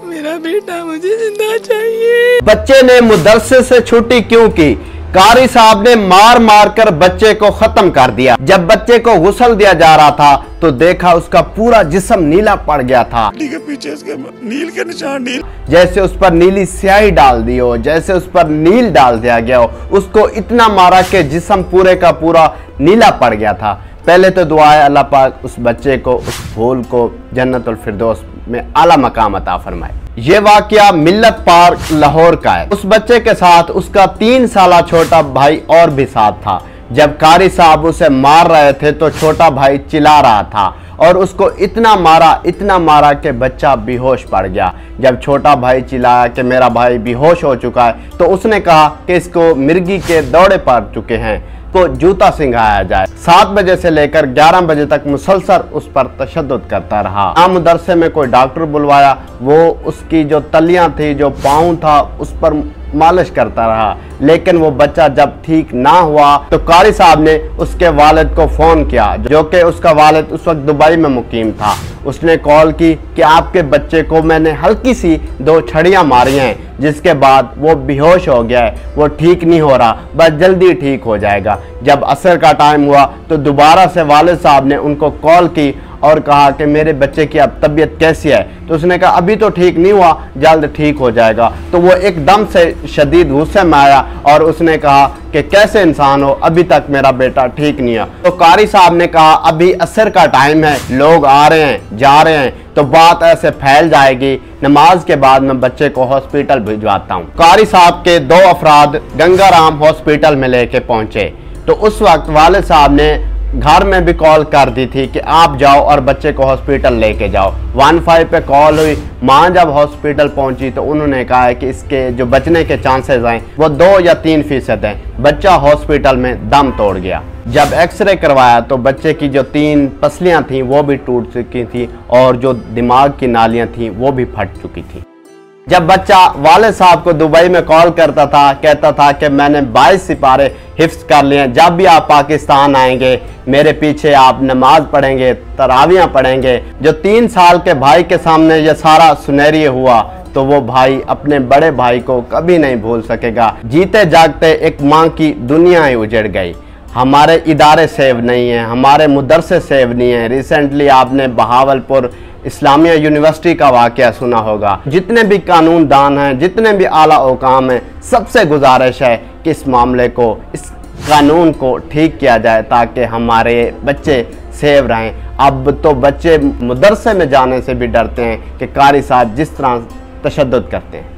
मेरा बेटा मुझे जिंदा चाहिए। बच्चे ने मुदरसे से छुट्टी क्यों की? कारी साहब ने मार मार कर बच्चे को खत्म कर दिया। जब बच्चे को गुस्ल दिया जा रहा था तो देखा उसका पूरा जिस्म नीला पड़ गया था। के पीछे उसके नील के निशान, नील जैसे उस पर नीली स्याही डाल दी हो, जैसे उस पर नील डाल दिया गया हो। उसको इतना मारा कि जिस्म पूरे का पूरा नीला पड़ गया था। पहले तो दुआ है अल्लाह पाक उस बच्चे को, उस फूल को जन्नतुल फिरदौस में आला मकाम अता फरमाए। ये वाकया मिल्लत पार्क लाहौर का है। उस बच्चे के साथ उसका 3 साला छोटा भाई और भी साथ था। जब कारी साहब उसे मार रहे थे तो छोटा भाई चिल्ला रहा था और उसको इतना मारा कि बच्चा बेहोश पड़ गया। जब छोटा भाई चिल्लाया कि मेरा भाई बेहोश हो चुका है तो उसने कहा कि इसको मिर्गी के दौड़े पड़ चुके हैं, को जूता सिंघाया जाए। 7 बजे से लेकर 11 बजे तक मुसलसल उस पर तशद्दुद करता रहा। मदरसे में कोई डॉक्टर बुलवाया, वो उसकी जो तलियां थी, जो पाँव था, उस पर मालिश करता रहा। लेकिन वो बच्चा जब ठीक ना हुआ तो कारी साहब ने उसके वालिद को फ़ोन किया, जो कि उसका वालिद उस वक्त दुबई में मुकीम था। उसने कॉल की कि आपके बच्चे को मैंने हल्की सी 2 छड़ियाँ मारी हैं, जिसके बाद वो बेहोश हो गया है, वो ठीक नहीं हो रहा, बस जल्दी ठीक हो जाएगा। जब असर का टाइम हुआ तो दोबारा से वालिद साहब ने उनको कॉल की और कहा कि मेरे बच्चे की अब तबीयत कैसी है? तो उसने कहा अभी तो ठीक नहीं हुआ, जल्द ठीक हो जाएगा। तो वो एकदम से शदीद गुस्से में आया और उसने कहा कि कैसे इंसान हो, अभी तक मेरा बेटा ठीक नहीं है। तो कारी साहब ने कहा अभी असर का टाइम है, लोग आ रहे हैं जा रहे हैं, तो बात ऐसे फैल जाएगी, नमाज के बाद मैं बच्चे को हॉस्पिटल भिजवाता हूँ। कारी साहब के 2 अफराद गंगाराम हॉस्पिटल में लेके पहुंचे तो उस वक्त वालिद साहब ने घर में भी कॉल कर दी थी कि आप जाओ और बच्चे को हॉस्पिटल लेके जाओ। 15 पे कॉल हुई। माँ जब हॉस्पिटल पहुंची तो उन्होंने कहा है कि इसके जो बचने के चांसेस हैं वो 2 या 3% हैं। बच्चा हॉस्पिटल में दम तोड़ गया। जब एक्सरे करवाया तो बच्चे की जो 3 पसलियाँ थीं वो भी टूट चुकी थी और जो दिमाग की नालियाँ थीं वो भी फट चुकी थी। जब बच्चा वालिद साहब को दुबई में कॉल करता था, कहता था कि मैंने 22 सिपारे हिफ्ज कर लिए, जब भी आप पाकिस्तान आएंगे मेरे पीछे आप नमाज पढ़ेंगे, तरावियाँ पढ़ेंगे। जो 3 साल के भाई के सामने ये सारा सुनहरी हुआ तो वो भाई अपने बड़े भाई को कभी नहीं भूल सकेगा। जीते जागते एक माँ की दुनिया ही उजड़ गई। हमारे इदारे सेव नहीं हैं, हमारे मदरसे सेव नहीं हैं। रिसेंटली आपने बहावलपुर इस्लामिया यूनिवर्सिटी का वाक़या सुना होगा। जितने भी कानून दान हैं, जितने भी आला औकाम हैं, सबसे गुजारिश है कि इस मामले को, इस कानून को ठीक किया जाए ताकि हमारे बच्चे सेव रहें। अब तो बच्चे मदरसे में जाने से भी डरते हैं कि कारी साहब जिस तरह तशद्दुद करते हैं।